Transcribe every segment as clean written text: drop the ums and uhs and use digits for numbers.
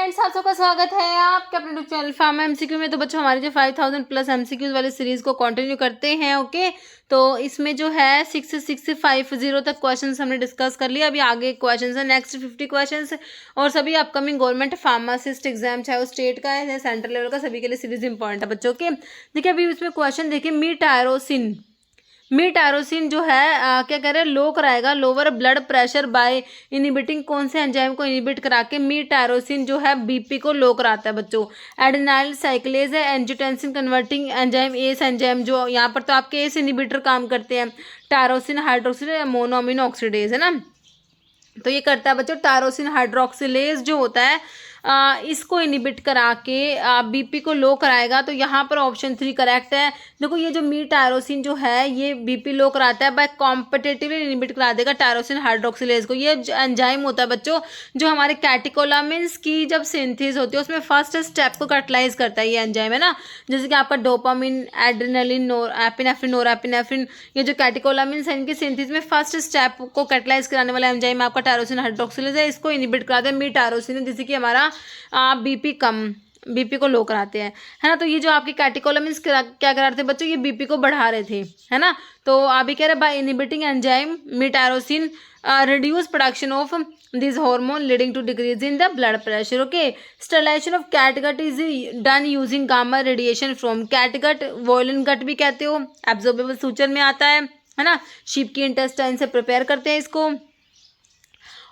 Friends, आप सबका स्वागत है आपके अपने यूट्यूब चैनल फार्मा एमसीक्यू में। तो बच्चों, हमारी जो 5000 प्लस एमसीक्यूज वाली सीरीज को कंटिन्यू करते हैं। ओके, तो इसमें जो है 650 तक क्वेश्चंस हमने डिस्कस कर लिया। अभी आगे क्वेश्चंस है, नेक्स्ट 50 क्वेश्चंस और सभी अपकमिंग गवर्नमेंट फार्मासिस्ट एग्जाम, चाहे वो स्टेट का है या सेंट्रल लेवल का, सभी के लिए सीरीज इंपॉर्टेंट है बच्चों के। देखिए अभी इसमें क्वेश्चन देखिए, मीटायरोसिन जो है क्या कह रहे हैं, लो कराएगा lower blood pressure by inhibiting कौन से एंजाइम को इनिबिट करा के मीटायरोसिन जो है बीपी को लो कराता है बच्चों। एडेनाइल साइक्लेज है, angiotensin converting enzyme, ACE enzyme जो यहाँ पर तो आपके एस इनिबिटर काम करते हैं। टायरोसिन हाइड्रोक्सिल मोनोअमीनो ऑक्सीडेज है ना, तो ये करता है बच्चों टायरोसिन हाइड्रोक्सिलेज जो होता है इसको इनिबिट करा के बीपी को लो कराएगा। तो यहाँ पर ऑप्शन 3 करेक्ट है। देखो ये जो मीटायरोसिन जो है ये बीपी लो कराता है, बाय कॉम्पिटेटिवली इनिबिट करा देगा टायरोसिन हाइड्रोक्सिलेज को। ये एंजाइम होता है बच्चों जो हमारे कैटेकोलामिन्स की जब सिंथेसिस होती है उसमें फर्स्ट स्टेप को कैटलाइज करता है ये एंजाइम, है ना। जैसे कि आपका डोपामिन, एड्रेनलिन, नोरएपिनेफ्रिन, नोरएपिनेफ्रिन, ये जो कैटेकोलामिन्स है इनकी सिंथेसिस में फर्स्ट स्टेप को कैटलाइज कराने वाला एंजाइम आपका टायरोसिन हाइड्रोक्सिलेज है। इसको इनिबिट कराते हैं मीटायरोसिन, जिससे कि हमारा बीपी को लो कराते हैं, है ना। तो ये जो आपकी कैटेकोलामिन्स क्या करा रहे थे बच्चों, ये बीपी को बढ़ा रहे थे, है ना। तो अभी कह रहे हैं by inhibiting enzyme metyrosine reduce production of this hormone leading to decrease in the blood pressure. Okay, sterilization of catgut is done using gamma radiation from catgut, violin gut भी कहते हो, एब्जॉर्बेबल सूचर में आता है ना। Sheep की intestine से prepare करते हैं इसको।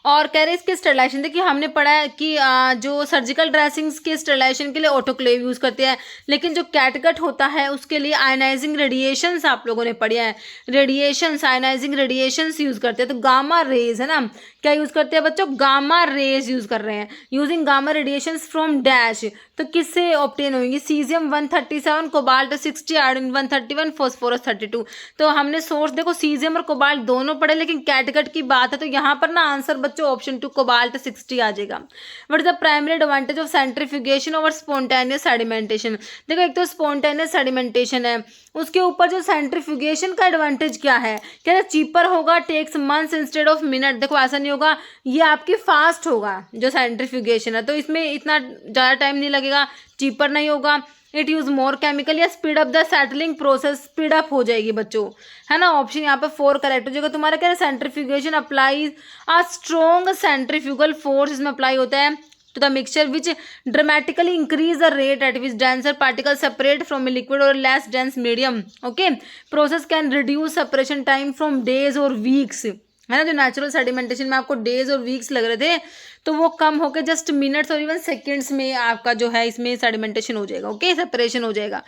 और कह रहे इसके स्टरलाइजेशन, देखिए हमने पढ़ा है कि जो सर्जिकल ड्रेसिंग्स के स्टरलाइजेशन के लिए ऑटोक्लेव यूज़ करते हैं, लेकिन जो कैटगट होता है उसके लिए आयनाइजिंग रेडिएशंस आप लोगों ने पढ़ा है, रेडिएशंस, आयनाइजिंग रेडिएशंस यूज़ करते हैं। तो गामा रेज है ना, क्या यूज़ करते हैं बच्चों, गामा रेज यूज़ कर रहे हैं। Using gamma radiations from dash, तो किससे ऑब्टेन होंगी, सीजियम 137, कोबाल्ट 60, आयोडीन 131, फॉस्फोरस 32। तो हमने सोर्स देखो सीजियम और कोबाल्ट दोनों पढ़े, लेकिन कैटगट की बात है तो यहाँ पर ना आंसर बच्चों ऑप्शन 2 कोबाल्ट 60 आ जाएगा। What is the primary advantage of centrifugation over spontaneous sedimentation. देखो एक तो स्पॉन्टेनियस सेडिमेंटेशन है, उसके ऊपर जो सेंट्रीफ्यूगेशन का एडवांटेज क्या है, क्या है चीपर होगा, takes months instead of minute. देखो ऐसा नहीं होगा, ये आपकी फास्ट होगा जो सेंट्रीफ्यूगेशन है, तो इसमें इतना ज़्यादा टाइम नहीं लगेगा, चीपर नहीं होगा। इट यूज मोर केमिकल, या speed up the settling process, speed up हो जाएगी बच्चों, है ना। ऑप्शन यहाँ पे 4 करेक्ट हो जाएगा तुम्हारा। क्या है, centrifugation applies a strong centrifugal force, इसमें अप्लाई होता है to the mixture which dramatically increase the rate at which denser particles separate from a liquid or less dense medium. Okay, process can reduce separation time from days or weeks, है ना। जो natural sedimentation में आपको days और weeks लग रहे थे तो वो कम होकर जस्ट मिनट्स और इवन सेकेंड्स में आपका जो है इसमें सेडिमेंटेशन हो जाएगा। ओके, सेपरेशन हो जाएगा।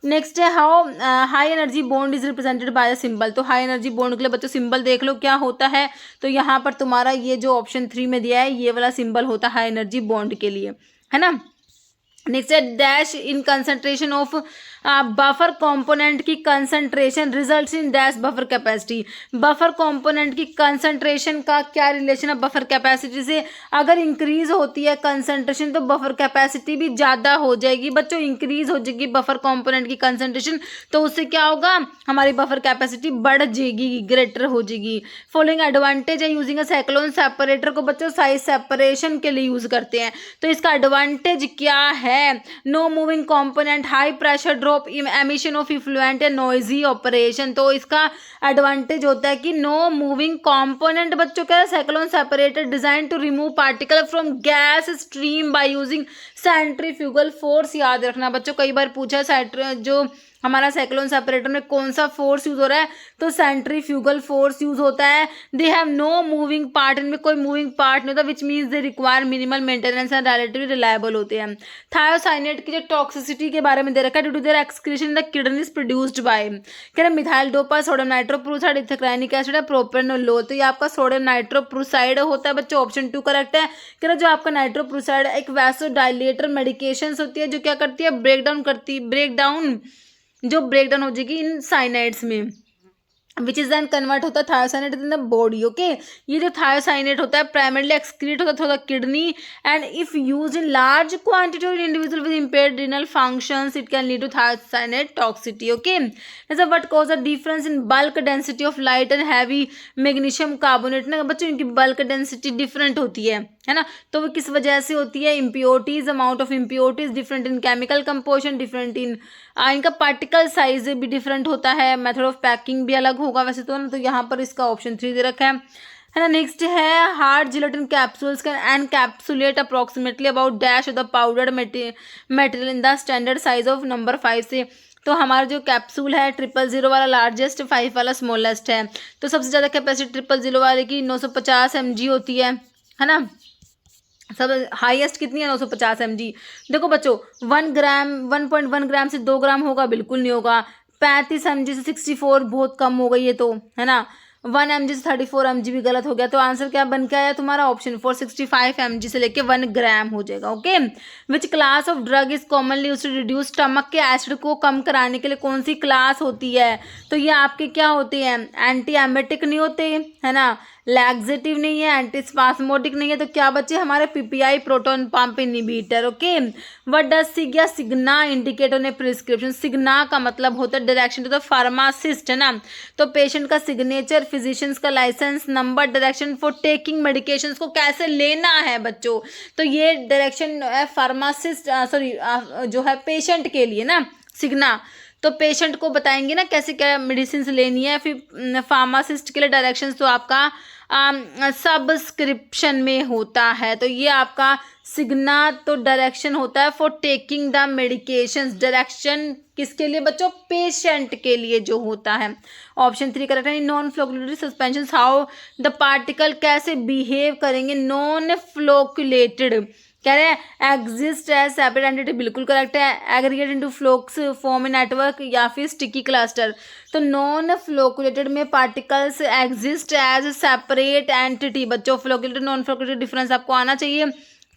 नेक्स्ट है how high energy bond is represented by a symbol. तो हाई एनर्जी बॉन्ड के लिए बच्चों सिंबल देख लो क्या होता है। तो यहाँ पर तुम्हारा ये जो ऑप्शन 3 में दिया है ये वाला सिंबल होता है हाई एनर्जी बॉन्ड के लिए, है ना। नेक्स्ट है dash in concentration of buffer component की concentration results in dash buffer capacity. Buffer component की कंसंट्रेशन का क्या रिलेशन है बफर कैपेसिटी से, अगर इंक्रीज होती है कंसंट्रेशन तो बफर कैपेसिटी भी ज़्यादा हो जाएगी बच्चों। इंक्रीज हो जाएगी बफर कंपोनेंट की कंसंट्रेशन तो उससे क्या होगा, हमारी बफर कैपेसिटी बढ़ जाएगी, ग्रेटर हो जाएगी। फॉलोइंग एडवांटेज है यूजिंग अ साइक्लोन सेपरेटर को बच्चों साइज सेपरेशन के लिए यूज करते हैं। तो इसका एडवांटेज क्या है, no moving component, high pressure drop, emission of effluent या नॉइजी ऑपरेशन। तो इसका एडवांटेज होता है कि नो मूविंग कंपोनेंट बच्चों क्या है, cyclone separator design to remove particle from gas stream by using centrifugal force. याद रखना बच्चों, कई बार पूछा है जो हमारा साइक्लोन सेपरेटर में कौन सा फोर्स यूज हो रहा है, तो सेंट्रीफ्यूगल फोर्स यूज होता है। They have no moving part, इनमें कोई मूविंग पार्ट नहीं होता, which means they require minimal maintenance and relatively reliable होते हैं। थायोसाइनेट की जो टॉक्सिसिटी के बारे में दे रखा है, due to their excretion in the kidneys produced by, कह रहे methyl dopa, sodium nitroprusside, ethacrynic acid है, प्रोपेनोलोल। तो ये आपका सोडियम नाइट्रोप्रोसाइड होता है बच्चों, ऑप्शन 2 करेक्ट है। कह रहे जो आपका नाइट्रोप्रोसाइड एक वैसोडाइलेटर मेडिकेशन होती है जो क्या करती है, ब्रेकडाउन हो जाएगी इन साइनाइड्स में, विच इज देन कन्वर्ट होता है thiocyanate in the body. Okay, ये जो थायोसाइनेट होता है प्राइमरली एक्सक्रीट होता है through the kidney and if use in large quantity in individual with impaired renal functions it can lead to thiocyanate toxicity. Okay, जैसे what cause the difference in bulk density of light and heavy magnesium carbonate ना बच्चों, इनकी bulk density different होती है, है ना। तो वो किस वजह से होती है, impurities, amount of impurities different in chemical composition, different in इनका पार्टिकल साइज भी डिफरेंट होता है, मेथड ऑफ पैकिंग भी अलग होगा वैसे तो ना। तो यहाँ पर इसका ऑप्शन 3 दे रखा है ना। नेक्स्ट है hard gelatin capsules can encapsulate approximately about dash of the powdered material in the standard size of number 5 से। तो हमारा जो कैप्सूल है 000 वाला लार्जेस्ट, 5 वाला स्मॉलेस्ट है। तो सबसे ज़्यादा कैपेसिटी 000 वाले की 950 mg होती है ना। सब हाईएस्ट कितनी है, 950 mg। देखो बच्चों 1 ग्राम 1.1 ग्राम से 2 ग्राम होगा, बिल्कुल नहीं होगा। 35 mg से 64 बहुत कम हो गई है तो, है ना। 1 mg से 34 mg भी गलत हो गया। तो आंसर क्या बन के आया तुम्हारा, ऑप्शन 4 65 mg से लेके 1 ग्राम हो जाएगा। Okay, which class of drug is commonly used to reduce stomach के एसिड को कम कराने के लिए कौन सी क्लास होती है। तो ये आपके क्या होते हैं, एंटी एमेटिक नहीं होते, है ना, लैक्सेटिव नहीं है, एंटी स्पास्मोटिक नहीं है। तो क्या बच्चे हमारे PPI, proton pump inhibitor. Okay, what does sig या signa indicate on a prescription. Signa का मतलब होता है डायरेक्शन टू द फार्मासिस्ट, है ना। तो पेशेंट का सिग्नेचर, फिजिशियंस का licence number, direction for taking medications को कैसे लेना है बच्चों। तो ये डायरेक्शन है फार्मासिस्ट, सॉरी जो है पेशेंट के लिए ना, सिग्ना। तो पेशेंट को बताएंगे ना कैसे क्या मेडिसिन लेनी है। फिर फार्मासिस्ट के लिए डायरेक्शंस तो आपका सब्सक्रिप्शन में होता है। तो ये आपका सिग्ना तो डायरेक्शन होता है for taking the medications. Direction किसके लिए बच्चों, पेशेंट के लिए जो होता है। ऑप्शन 3 करेक्ट है। Non flocculatory suspension, how the particle कैसे बिहेव करेंगे, नॉन फ्लोकुलेटेड कह रहे हैं एग्जिस्ट एज सेपरेट एंटिटी, बिल्कुल करेक्ट है। Aggregate into flocs form network या फिर स्टिकी क्लस्टर। तो नॉन फ्लोकुलेटेड में particles exist as separate entity. बच्चों फ्लोकुलेटेड नॉन फ्लोकुलेटेड डिफरेंस आपको आना चाहिए।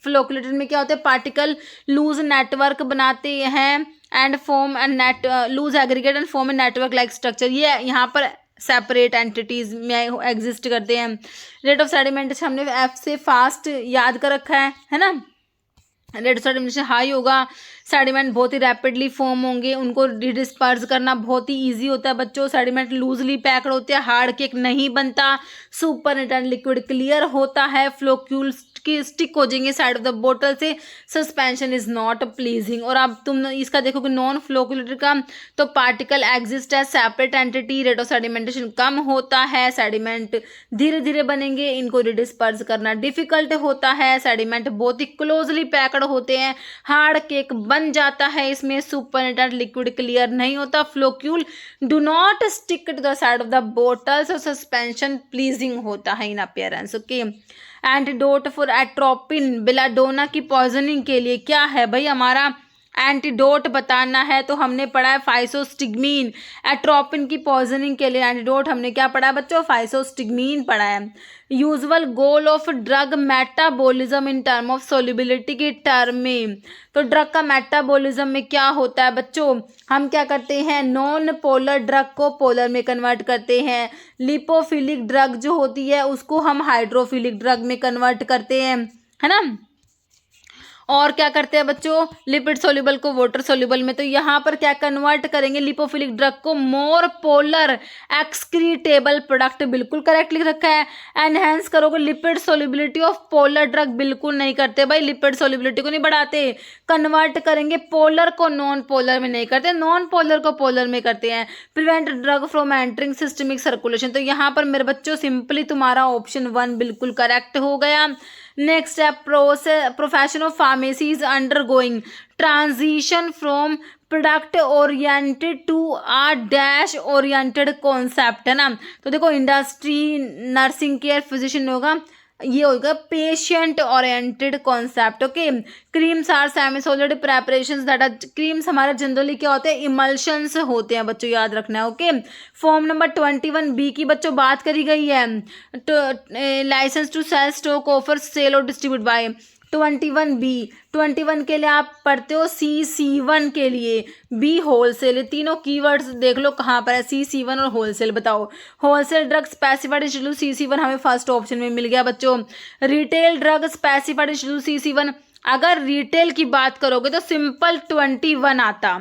फ्लोकुलेटेड में क्या होता है, पार्टिकल लूज नेटवर्क बनाते हैं and form and net loose aggregate and form and network like structure. ये यहाँ पर सेपरेट एंटिटीज में एग्जिस्ट करते हैं। रेट ऑफ सेडिमेंटेशन हमने एफ से फास्ट याद कर रखा है ना। रेट ऑफ सेडिमेंटेशन हाई होगा, सेडिमेंट बहुत ही रैपिडली फॉर्म होंगे, उनको डिस्पर्स करना बहुत ही इजी होता है बच्चों। सेडिमेंट लूजली पैक्ड होते हैं, हार्ड केक नहीं बनता, सुपर रिटर्न लिक्विड क्लियर होता है, फ्लोक्यूल की स्टिक हो जाएंगे साइड ऑफ द बोतल से, सस्पेंशन इज नॉट प्लीजिंग। और अब तुम इसका देखोगे नॉन फ्लोकुलेटर का, तो पार्टिकल एग्जिस्ट है separate entity, rate of sedimentation कम होता है, सेडिमेंट धीरे धीरे बनेंगे, इनको डिस्पर्स करना डिफिकल्ट होता है, सेडिमेंट बहुत ही क्लोजली पैक्ड होते हैं, हार्ड केक बन जाता है, इसमें सुपर लिक्विड क्लियर नहीं होता, floccule do not stick to the side of the bottles और सस्पेंशन प्लीजिंग होता है in appearance. Okay, antidote for atropine belladonna की पॉइजनिंग के लिए क्या है भाई, हमारा एंटीडोट बताना है। तो हमने पढ़ा है फाइसोस्टिग्मीन। एट्रोपिन की पॉइजनिंग के लिए एंटीडोट हमने क्या पढ़ा है बच्चों, फाइसोस्टिग्मीन पढ़ा है। Usual goal of drug metabolism in term of solubility की टर्म में, तो ड्रग का मेटाबॉलिज्म में क्या होता है बच्चों, हम क्या करते हैं, नॉन पोलर ड्रग को पोलर में कन्वर्ट करते हैं, लिपोफिलिक ड्रग जो होती है उसको हम हाइड्रोफिलिक ड्रग में कन्वर्ट करते हैं, है ना। और क्या करते हैं बच्चों, लिपिड सोल्यूबल को वाटर सोल्यूबल में। तो यहाँ पर क्या कन्वर्ट करेंगे, लिपोफिलिक ड्रग को मोर पोलर एक्सक्रीटेबल प्रोडक्ट, बिल्कुल करेक्ट लिख रखा है। एनहेंस करोगे lipid solubility of polar drug, बिल्कुल नहीं करते भाई, लिपिड सोल्यूबिलिटी को नहीं बढ़ाते, कन्वर्ट करेंगे पोलर को नॉन पोलर में नहीं करते, नॉन पोलर को पोलर में करते हैं। Prevent drug from entering systemic circulation, तो यहाँ पर मेरे बच्चों सिंपली तुम्हारा ऑप्शन 1 बिल्कुल करेक्ट हो गया। नेक्स्ट है profession of pharmacy is undergoing transition from product oriented to a dash oriented concept, है ना। तो देखो इंडस्ट्री, नर्सिंग केयर, फिजिशियन होगा, ये होगा patient oriented concept. Okay, creams are semi solid preparations that are, creams हमारे generally क्या होते हैं, इमल्शंस होते हैं बच्चों, याद रखना है। ओके, फॉर्म नंबर 21B की बच्चों बात करी गई है, licence to sell stock offer sale और डिस्ट्रीब्यूट बाय। 21B 21 के लिए आप पढ़ते हो CC1 के लिए, B होलसेल, तीनों कीवर्ड्स देख लो कहाँ पर है, CC1 और होलसेल। बताओ wholesale drug specified institute CC1 हमें फर्स्ट ऑप्शन में मिल गया बच्चों। Retail drug specified institute CC1 अगर रिटेल की बात करोगे तो सिंपल 21 आता।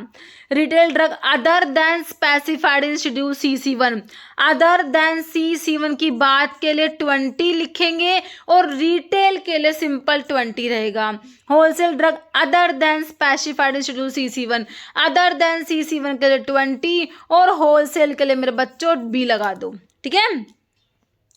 Retail drug other than specified in schedule CC1, other than CC1 की बात के लिए 20 लिखेंगे और रिटेल के लिए सिंपल 20 रहेगा। Wholesale drug other than specified in schedule CC1, other than CC1 के लिए 20 और होलसेल के लिए मेरे बच्चों B लगा दो। ठीक है,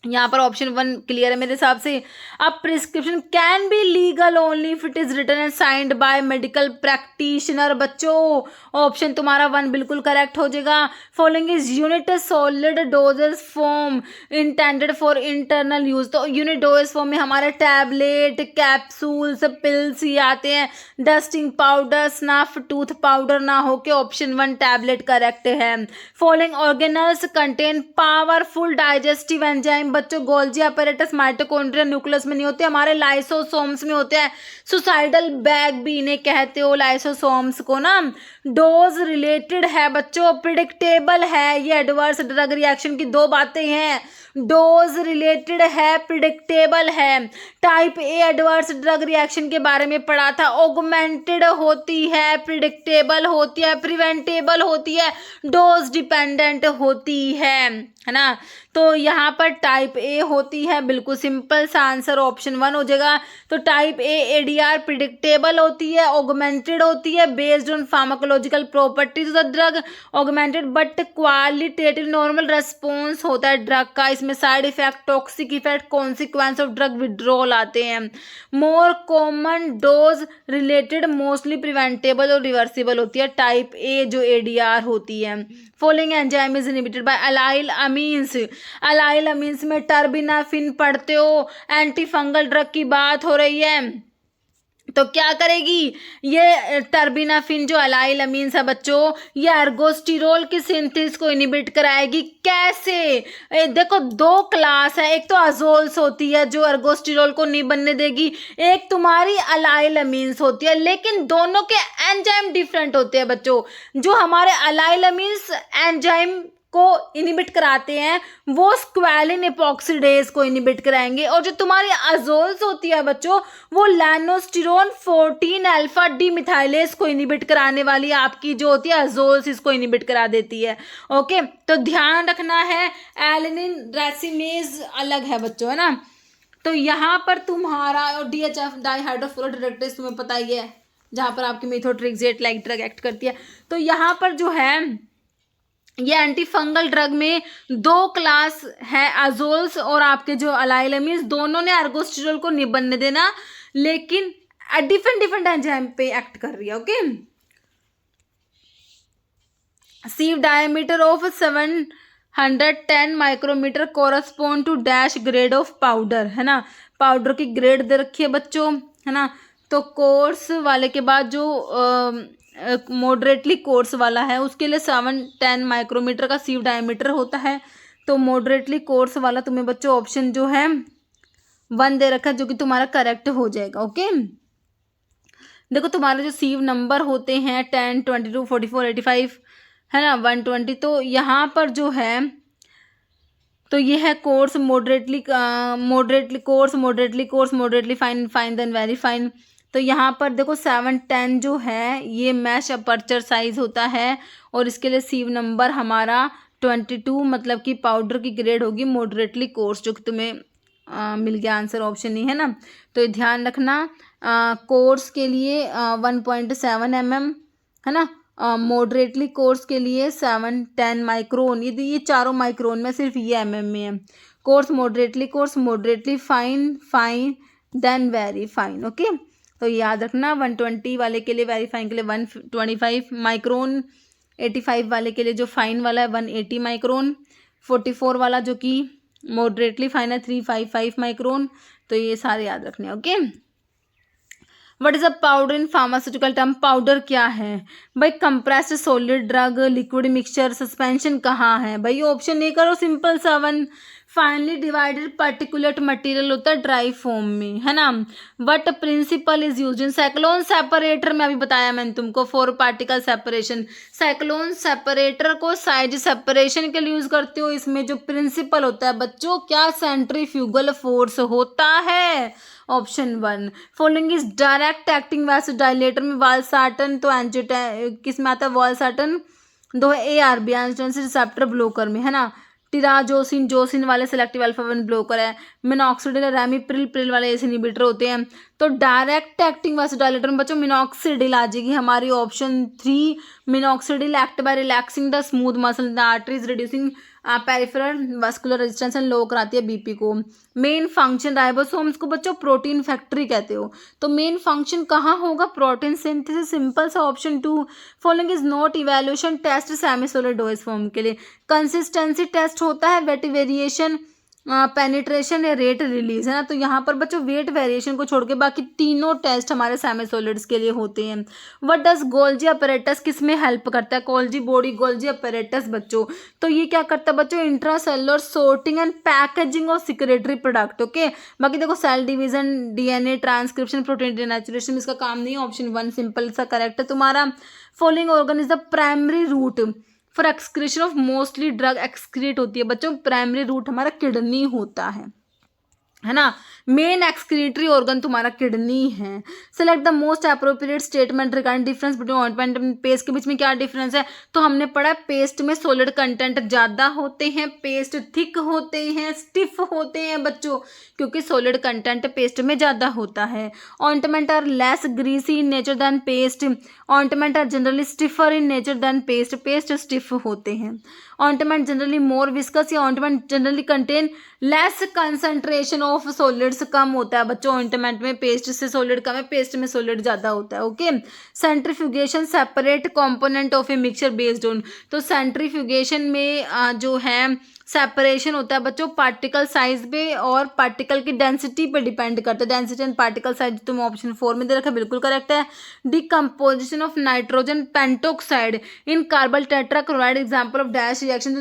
यहाँ पर ऑप्शन 1 क्लियर है मेरे हिसाब से। अब prescription can be legal only if it is written and signed by medical practitioner. बच्चों ऑप्शन तुम्हारा 1 बिल्कुल करेक्ट हो जाएगा। Following is unit solid doses form intended for internal use. तो यूनिट डोजेस फॉर्म में हमारे टैबलेट, कैप्सूल्स, पिल्स ही आते हैं। Dusting powder, snuff, tooth powder ना हो के ऑप्शन 1 टैबलेट करेक्ट है। Following organelles contain powerful digestive enzyme. बच्चों गोल्जी अपैरेटस माइटोकॉन्ड्रिया न्यूक्लियस में नहीं होते, हमारे लाइसोसोम्स में होते हैं। सुसाइडल बैग भी इन्हें कहते हो लाइसोसोम्स को ना। डोज रिलेटेड है बच्चों, प्रिडिक्टेबल है। ये एडवर्स ड्रग रिएक्शन की 2 बातें हैं, डोज रिलेटेड है, प्रिडिक्टेबल है। Type A adverse drug reaction के बारे में पढ़ा था, ऑगमेंटेड होती है, प्रिडिक्टेबल होती है, प्रिवेंटेबल होती है, डोज डिपेंडेंट होती है ना। तो यहाँ पर टाइप ए होती है, बिल्कुल सिंपल सा आंसर ऑप्शन 1 हो जाएगा। तो टाइप ए एडीआर प्रिडिक्टेबल होती है, ऑगमेंटेड होती है, based on pharmacological properties of the drug, augmented but qualitative normal response होता है ड्रग का। इसमें side effect, toxic effect, consequence of drug withdrawal आते हैं। More common dose related, mostly preventable और रिवर्सिबल होती है टाइप ए जो एडीआर होती है। Following enzyme is inhibited by allyl amines. Allyl amines में टर्बिनाफिन पढ़ते हो, एंटी फंगल ड्रग की बात हो रही है तो क्या करेगी ये टर्बिनाफिन जो अलाइल अमीन्स है बच्चों, ये एर्गोस्टिरोल की सिंथेसिस को इनहिबिट कराएगी। कैसे? देखो 2 क्लास है, एक तो अजोल्स होती है जो एर्गोस्टिरोल को नहीं बनने देगी, एक तुम्हारी अलाइल अमीन्स होती है, लेकिन दोनों के एंजाइम डिफरेंट होते हैं बच्चों। जो हमारे अलाइल अमीन्स एंजाइम को इनिबिट कराते हैं वो स्क्वैलिन एपॉक्सीडेज को इनिबिट कराएंगे, और जो तुम्हारी अजोल्स होती है बच्चों वो लैनोस्टिरोन 14 अल्फा डिमिथाइलेज को इनिबिट कराने वाली आपकी जो होती है अजोल्स, इसको इनिबिट करा देती है। ओके, तो ध्यान रखना है एलेनिन रेसिमेज अलग है बच्चों, है ना। तो यहाँ पर तुम्हारा और DHF डाइहाइड्रोफ्लोरोडाइरेक्टेज तुम्हें पता ही है, जहाँ पर आपकी मेथोट्रेक्सेट लाइक ड्रग एक्ट करती है। तो यहाँ पर जो है ये एंटी फंगल ड्रग में 2 क्लास है, अजोल्स और आपके जो अलाइल अमीन्स, दोनों ने एर्गोस्टिरोल को नहीं बनने देना, लेकिन डिफरेंट एंजाइम पे एक्ट कर रही है। Okay, sieve diameter of 710 micrometer correspond to dash grade of powder, है ना। पाउडर की ग्रेड दे रखी है बच्चों, है ना। तो कोर्स वाले के बाद जो मॉडरेटली कोर्स वाला है उसके लिए 710 माइक्रोमीटर का सीव डायमीटर होता है। तो मॉडरेटली कोर्स वाला तुम्हें बच्चों ऑप्शन जो है 1 दे रखा है, जो कि तुम्हारा करेक्ट हो जाएगा। ओके, देखो तुम्हारे जो सीव नंबर होते हैं 10, 22, 44, 85, है ना, 120। तो यहाँ पर जो है तो ये है coarse, moderately coarse, moderately fine then very fine. तो यहाँ पर देखो 710 जो है ये मैश अपर्चर साइज होता है, और इसके लिए सीव नंबर हमारा 22, मतलब कि पाउडर की ग्रेड होगी मॉडरेटली कोर्स, जो कि तुम्हें मिल गया आंसर ऑप्शन नहीं, है ना। तो ध्यान रखना कोर्स के लिए 1.7 mm, है ना। मॉडरेटली कोर्स के लिए 710 माइक्रोन, ये चारों माइक्रोन में, सिर्फ ये mm में है। Coarse, moderately fine then very fine. Okay, तो याद रखना 120 वाले के लिए, वेरी फाइन के लिए 125 माइक्रोन, 85 वाले के लिए जो फाइन वाला है 180 माइक्रोन, 44 वाला जो कि मॉडरेटली फाइन है 355 माइक्रोन। तो ये सारे याद रखने। Okay, what is a powder in pharmaceutical term? Powder क्या है भाई? Compressed solid drug, liquid mixture, suspension कहाँ है भाई? ऑप्शन नहीं करो, सिंपल सा 1 फाइनली डिवाइडेड पार्टिकुलेट मटेरियल होता है ड्राई फॉर्म में, है ना। What principle is use in cyclone separator में, अभी बताया मैंने तुमको, for particle separation. Cyclone separator को साइज सेपरेशन के लिए यूज करते हो। इसमें जो प्रिंसिपल होता है बच्चों, क्या, सेंट्रीफ्यूगल फोर्स होता है। Option 1। Following is direct acting vasodilator में वालसार्टन तो किस में आता है, वालसार्टन दो ARB एंजियोटेंसिन रिसेप्टर ब्लॉकर में, है ना। टिराजोसिन जोसिन वाले सेलेक्टिव अल्फा 1 ब्लॉकर है। मिनॉक्सिडिल रैमीप्रिल प्रिल वाले एस इनहिबिटर होते हैं। तो डायरेक्ट एक्टिंग वैसोडाइलेटर में बच्चों मिनॉक्सिडिल आ जाएगी हमारी option 3। Minoxidil act by relaxing the smooth muscle in the arteries, reducing peripheral vascular resistance and low कराती है BP को। मेन फंक्शन, राइबोसोम्स को बच्चों प्रोटीन फैक्ट्री कहते हो, तो मेन फंक्शन कहाँ होगा, प्रोटीन सिंथेसिस। सिंपल सा option 2। Following is not evaluation test semi solid OS form के लिए। कंसिस्टेंसी टेस्ट होता है, वेट वेरिएशन, पेनिट्रेशन या रेट रिलीज, है ना। तो यहाँ पर बच्चों वेट वेरिएशन को छोड़ के बाकी तीनों टेस्ट हमारे सेमी सॉलिड्स के लिए होते हैं। व्हाट डज गोल्जी अपैरेटस किस में हेल्प करता है, गोल्जी बॉडी गोल्जी अपैरेटस बच्चों, तो ये क्या करता है बच्चों, intracellular sorting and packaging of secretory product. Okay, बाकी देखो cell division, DNA transcription, protein denaturation, इसका काम नहीं है। ऑप्शन 1 सिंपल सा करेक्ट है तुम्हारा। Following organ is the primary route for excretion of mostly drug excrete होती है बच्चों, प्राइमरी रूट हमारा किडनी होता है ना। मेन एक्सक्रीटरी ऑर्गन तुम्हारा किडनी है। Select the most appropriate statement regarding difference between ointment and paste के बीच में क्या डिफरेंस है। तो हमने पढ़ा पेस्ट में सॉलिड कंटेंट ज़्यादा होते हैं, पेस्ट थिक होते हैं, स्टिफ होते हैं बच्चों, क्योंकि सॉलिड कंटेंट पेस्ट में ज़्यादा होता है। Ointment are less greasy in nature than paste. Ointment are generally stiffer in nature than paste, paste stiff होते हैं। ऑइंटमेंट जनरली मोर विस्कस, या ointment generally contain less concentration of solids, कम होता है बच्चों ऑइंटमेंट में, पेस्ट से solid कम है, पेस्ट में सॉलिड ज़्यादा होता है। Okay, centrifugation separate component of a mixture based on, तो सेंट्रीफ्यूगेशन में जो है सेपरेशन होता है बच्चों पार्टिकल साइज पे और पार्टिकल की डेंसिटी पे डिपेंड करता है। डेंसिटी एंड पार्टिकल साइज तुम ऑप्शन 4 में दे रखा है, बिल्कुल करेक्ट है। Decomposition of nitrogen pentoxide in carbon tetrachloride, example of dash reaction,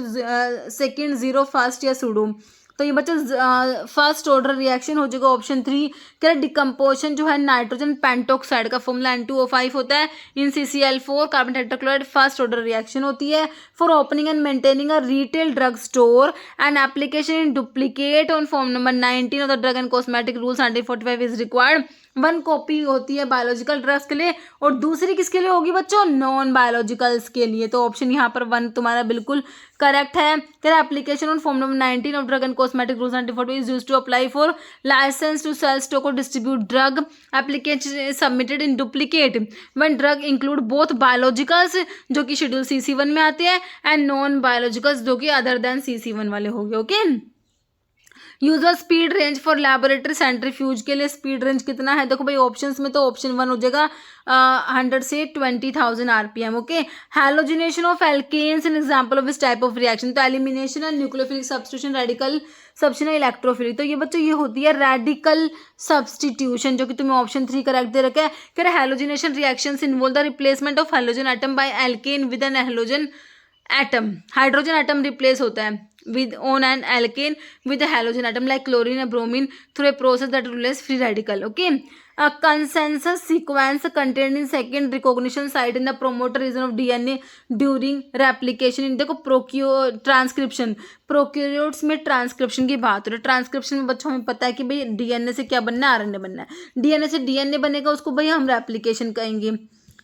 second 0 first या सूडो। तो ये बच्चों फर्स्ट ऑर्डर रिएक्शन हो जाएगा ऑप्शन 3। क्या डिकम्पोजिशन जो है नाइट्रोजन पेंटोक्साइड का फॉर्मूला N2O5 होता है, इन CCl4 carbon tetrachloride, first order reaction होती है। For opening and maintaining a retail drug store and application in duplicate on form number 19 of the drug and cosmetic rule 1945 is required. 1 copy होती है biological drugs के लिए और दूसरी किसके लिए होगी बच्चों, नॉन बायोलॉजिकल्स के लिए। तो ऑप्शन यहाँ पर 1 तुम्हारा बिल्कुल करेक्ट है। तेरा application on form number 19 of drug and cosmetic rules 1945 is used to apply for license to sell stock और distribute drug. Application submitted in duplicate when drug include both biologicals जो कि schedule CC1 में आते हैं and non biologicals जो कि other than CC1 वाले हो गए। Okay, user speed range for laboratory centrifuge के लिए स्पीड रेंज कितना है, देखो भाई ऑप्शंस में तो ऑप्शन 1 हो जाएगा 100 से 20,000 RPM। Okay, halogenation of alkanes an example of this type of reaction, तो elimination and nucleophilic substitution, radical substitution, electrophilic. तो ये बच्चों ये होती है रेडिकल सब्स्टिट्यूशन जो कि तुम्हें ऑप्शन 3 करेक्ट दे रखा है। फिर halogenation reactions involve the replacement of halogen atom by alkane with an halogen atom, hydrogen atom replace होता है with on an alkane with a halogen atom like chlorine or bromine through a process that releases free radical. Okay, a consensus sequence contained in second recognition site in the promoter region of DNA during replication in देखो transcription, प्रोक्यूरियोट्स में transcription की बात हो रही है। Transcription में बच्चों हमें पता है कि भाई DNA से क्या बनना है, RNA बनना है। DNA से DNA बनेगा, उसको भाई हम रेप्लिकेशन कहेंगे,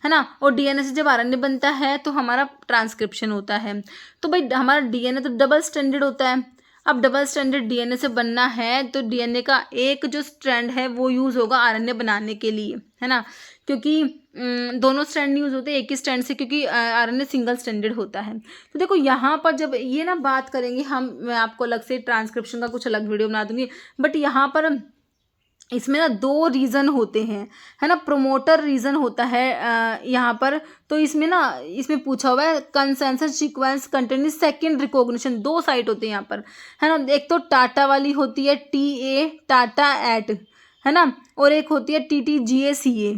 है ना। और DNA से जब RNA बनता है तो हमारा ट्रांसक्रिप्शन होता है। तो भाई हमारा DNA तो डबल स्ट्रैंडेड होता है। अब डबल स्ट्रैंडेड DNA से बनना है तो DNA का एक जो स्ट्रैंड है वो यूज़ होगा RNA बनाने के लिए, है ना, क्योंकि दोनों स्ट्रैंड यूज़ होते हैं एक ही स्ट्रैंड से, क्योंकि RNA सिंगल स्ट्रैंडेड होता है। तो देखो यहाँ पर जब ये ना बात करेंगे हम, मैं आपको अलग से ट्रांसक्रिप्शन का कुछ अलग वीडियो बना दूंगी, बट यहाँ पर इसमें ना 2 रीज़न होते हैं, है ना। प्रोमोटर रीज़न होता है यहाँ पर, तो इसमें ना इसमें पूछा हुआ है consensus sequence containing second recognition, 2 site होते हैं यहाँ पर, है ना। एक तो टाटा वाली होती है TA टाटा एट, है ना, और एक होती है TTGACA,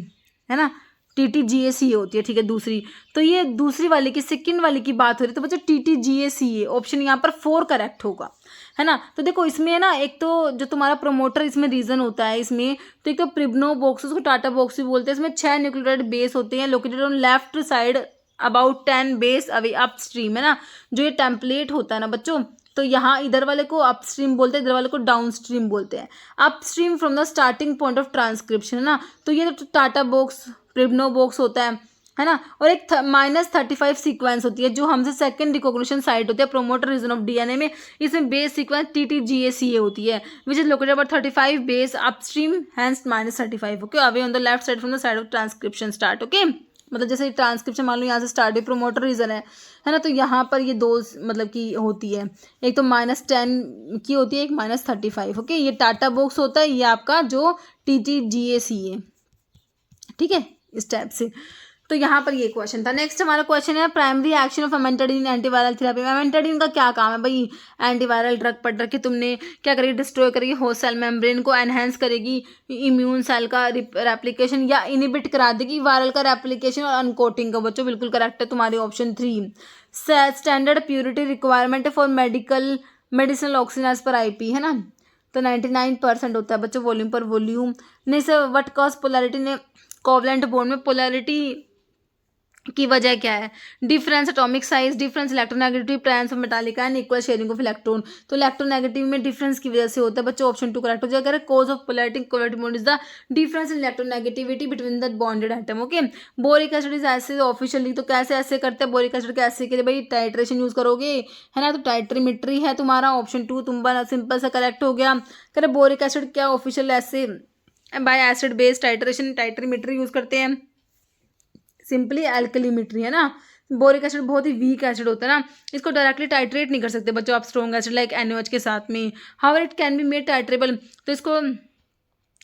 है ना। TTGACA होती है, ठीक है, दूसरी। तो ये दूसरी वाली की, सेकंड वाली की बात हो रही है, तो बच्चों TTGACA ऑप्शन यहाँ पर 4 करेक्ट होगा, है ना। तो देखो इसमें है ना, एक तो जो तुम्हारा प्रोमोटर इसमें रीजन होता है इसमें, तो एक तो प्रिब्नो बॉक्स, उसको टाटा बॉक्स भी बोलते हैं। इसमें 6 न्यूक्लियोटाइड बेस होते हैं located on left side about 10 base away upstream, है ना। जो ये टेम्पलेट होता है ना बच्चों, तो यहाँ इधर वाले को अपस्ट्रीम बोलते हैं, इधर वाले को डाउनस्ट्रीम बोलते हैं। Upstream from the starting point of transcription, है ना। तो ये तो टाटा बॉक्स, प्रिब्नो बॉक्स होता है ना। और एक -35 सीक्वेंस होती है जो हमसे सेकंड रिकॉग्निशन साइट होती है प्रोमोटर रीजन ऑफ डीएनए में। इसमें बेस सीक्वेंस TTGACA होती है which is located about 35 base upstream, hence -35, okay, away on the left side from the side of transcription start, okay. मतलब जैसे ट्रांसक्रिप्शन मान लो यहाँ से स्टार्ट है, प्रोमोटर रीजन है ना। तो यहाँ पर ये दो मतलब की होती है, एक तो -10 की होती है, एक -35, ओके। ये टाटा बॉक्स होता है, ये आपका जो TTGACA, ठीक है, इस टाइप से। तो यहाँ पर ये क्वेश्चन था। नेक्स्ट हमारा क्वेश्चन है primary action of amantadine antiviral therapy. Amantadine का क्या काम है भाई? एंटीवायरल ड्रग पढ़ रखी तुमने, क्या करेगी? डिस्ट्रॉय करेगी होस्ट सेल मेम्ब्रेन को, एनहेंस करेगी इम्यून सेल का रेप्लिकेशन, या इनिबिट करा देगी वायरल का रेप्लिकेशन और अनकोटिंग का। बच्चों बिल्कुल करेक्ट है तुम्हारी option 3। Standard purity requirement for medicinal oxygen as per IP, है ना। तो 99% होता है बच्चों वॉल्यूम पर वॉल्यूम। नहीं सर, व्हाट कॉज पोलैरिटी ने कोवलेंट बॉन्ड में पोलैरिटी की वजह क्या है? Difference atomic size, difference electronegativity, presence of metallic ion, equal sharing of electron. तो इलेक्ट्रोनेगेटिव में डिफरेंस की वजह से होता है बच्चों, ऑप्शन 2 करेक्ट हो जाएगा। Cause of polarity covalent bond is the difference in electronegativity between the bonded atom, okay. Boric acid is acid officially, तो कैसे ऐसे करते हैं बोरिक एसिड के? ऐसे के लिए भाई टाइट्रेशन यूज करोगे, है ना। तो टाइट्रीमेट्री है तुम्हारा ऑप्शन 2, तुम्हारा सिंपल सा करेक्ट हो गया। करे बोरिक एसिड क्या official assay by acid based titration titrimetry use करते हैं, सिंपली एल्कलीमेट्री, है ना। बोरिक एसिड बहुत ही वीक एसिड होता है ना, इसको डायरेक्टली टाइट्रेट नहीं कर सकते बच्चों आप स्ट्रॉन्ग एसिड लाइक NaOH के साथ में। However it can be made titratable, तो इसको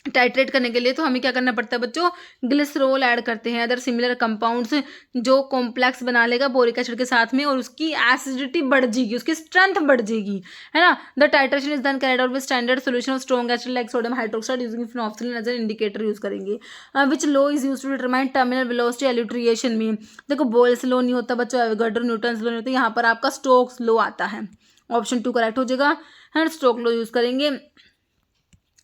टाइट्रेट करने के लिए तो हमें क्या करना पड़ता है बच्चों? ग्लिसरॉल ऐड करते हैं, अदर सिमिलर कंपाउंड्स जो कॉम्प्लेक्स बना लेगा बोरिक एसिड के साथ में, और उसकी एसिडिटी बढ़ जाएगी, उसकी स्ट्रेंथ बढ़ जाएगी, है ना। The titration is done carried out with standard solution of strong acid like sodium hydroxide using phenolphthalein as an indicator use करेंगे, which law is use to determine terminal velocity elutriation में। देखो Boyle's लो नहीं होता बच्चों, Avogadro Newton's लो नहीं होता, यहाँ पर आपका स्टोक्स लो आता है, ऑप्शन 2 करेक्ट हो जाएगा, है। स्टोक्स लो यूज करेंगे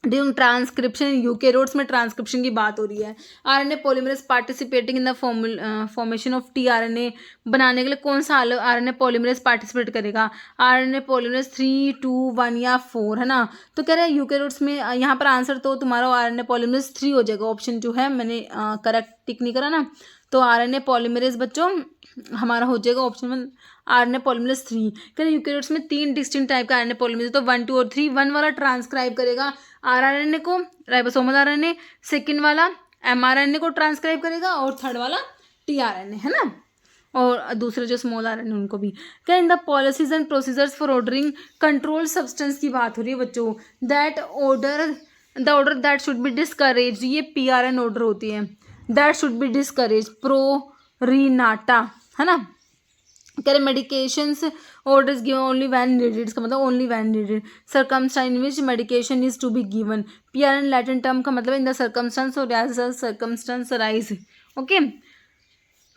ड्यूरिंग ट्रांसक्रिप्शन। यूकेरियोट्स में ट्रांसक्रिप्शन की बात हो रही है। RNA polymerase participating in the formation of tRNA बनाने के लिए कौन सा RNA पॉलीमरेज पार्टिसिपेट करेगा? RNA पॉलीमरेज 3, 2, 1 या 4, है ना। तो कह रहे हैं यूकेरियोट्स में, यहाँ पर आंसर तो तुम्हारा RNA पॉलीमरेज 3 हो जाएगा, ऑप्शन जो है मैंने करेक्ट टिक नहीं करा ना। तो RNA पॉलीमरेज बच्चों हमारा हो जाएगा ऑप्शन 1 RNA पॉलीमरेज 3। कहते हैं यूकेरियोट्स में 3 डिस्टिंक्ट टाइप का RNA पॉलीमरेज, तो 1, 2 और 3। 1 वाला ट्रांसक्राइब करेगा rRNA को, राइबोसोमल RNA, सेकेंड वाला mRNA को ट्रांसक्राइब करेगा, और थर्ड वाला tRNA, है ना। और दूसरे जो स्मॉल RNA उनको भी। क्या in the policies and procedures for ordering control substance की बात हो रही है बच्चों, that order the order that should be discourage, ये PRN ऑर्डर होती है, दैट शुड बी डिस्करेज प्रोरिनाटा, है ना। कह रहे medications order is given only when needed, इसका मतलब only when needed. Circumstance in which medication is to be given, PRN Latin term का मतलब इन द सर्कमस्टेंस और as the circumstance arise, okay.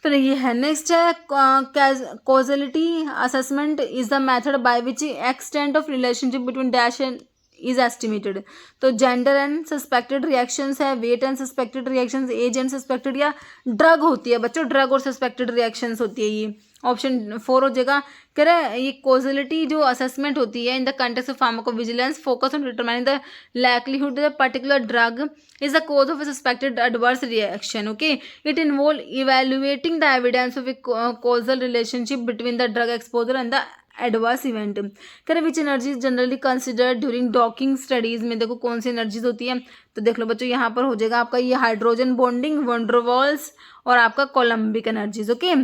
तो ये है। नेक्स्ट है causality assessment is the method by which extent of relationship between dash and is estimated. तो gender and suspected reactions है, weight and suspected reactions, age and suspected, या drug होती है बच्चों, ड्रग और सस्पेक्टेड रिएक्शंस होती है, ये ऑप्शन 4 हो जाएगा। कह रहे हैं ये कॉजलिटी जो असेसमेंट होती है in the context of pharmacovigilance focus on determining the likelihood that particular drug is the cause of a suspected adverse reaction, okay. It involve evaluating the evidence of a causal relationship between the drug exposure and the adverse event. कह रहे which energies generally considered during docking studies में, देखो कौन सी energies होती है, तो देख लो बच्चों यहाँ पर हो जाएगा आपका ये हाइड्रोजन बॉन्डिंग, वंडरवॉल्स और आपका coulombic energies, okay.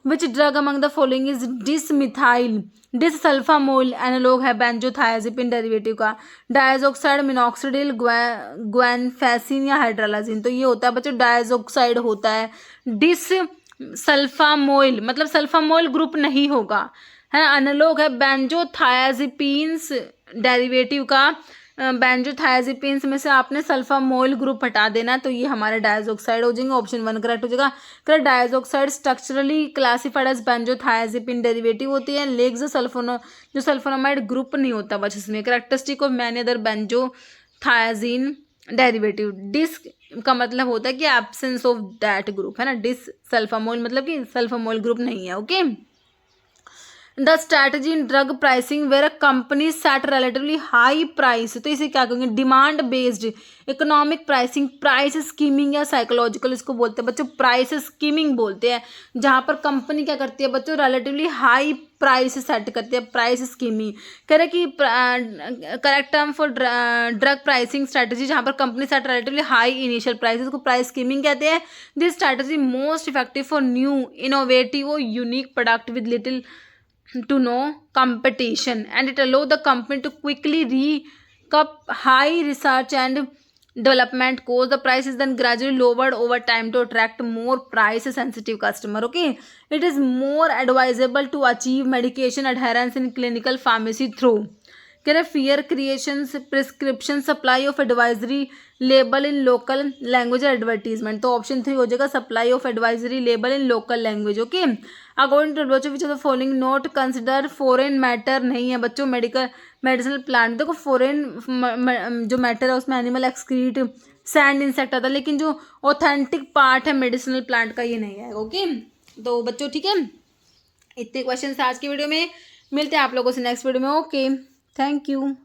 Which drug among the following is desmethyl disulfamoyl analog है बेंजोथायाजिपिन डेरिवेटिव का, डायजोक्साइड, मिनॉक्सिडिल, ग्वेनफेसिन या हाइड्रालाजिन। तो ये होता है बच्चों डायजोक्साइड होता है। डिससल्फामोल मतलब सल्फामोल ग्रुप नहीं होगा, है। एनालॉग है बेंजोथायाजिपिन्स डेरिवेटिव का, बेंजोथायाजिपिन्स में से आपने सल्फामोल ग्रुप हटा देना, तो ये हमारे डायजोक्साइड हो जाएंगे। ऑप्शन 1 करेक्ट हो जाएगा। Correct, diazoxide structurally classified as benzothiazepine derivative होती है। लेग्स जो सल्फोनामाइड ग्रुप नहीं होता बस इसमें। Characteristic of many other benzothiazine derivative. This का मतलब होता है कि एब्सेंस ऑफ दैट ग्रुप, है ना। डिस सल्फामोल मतलब कि सल्फामोल ग्रुप नहीं है। Okay, the strategy in drug pricing where company set relatively high price, तो इसे क्या कहेंगे, demand based economic pricing, price skimming या साइकोलॉजिकल इसको बोलते हैं बच्चों, प्राइस स्कीमिंग बोलते हैं, जहां पर कंपनी क्या करती है बच्चों, रिलेटिवली हाई प्राइस सेट करती है, प्राइस स्कीमिंग। कह रहे कि correct term for drug pricing strategy जहां पर company set relatively high initial prices को प्राइस स्कीमिंग कहते हैं। This strategy most effective for new innovative और unique product with little to know competition, and it allow the company to quickly recoup high research and development cost. The price is then gradually lowered over time to attract more price sensitive customer. Okay, it is more advisable to achieve medication adherence in clinical pharmacy through कह रहे fair creation prescription supply of advisory label in local language advertisement, तो option 3 हो जाएगा supply of advisory label in local language. Okay, according to बच्चों which of the following not consider foreign matter नहीं है बच्चों, medicinal plant. देखो foreign जो matter है उसमें एनिमल एक्सक्रीट, सैंड, इंसेक्ट आता है, लेकिन जो ऑथेंटिक पार्ट है मेडिसिनल प्लांट का ये नहीं है। ओके, तो बच्चों ठीक है, इतने क्वेश्चन आज की वीडियो में, मिलते हैं आप लोगों से नेक्स्ट वीडियो में। Okay, thank you.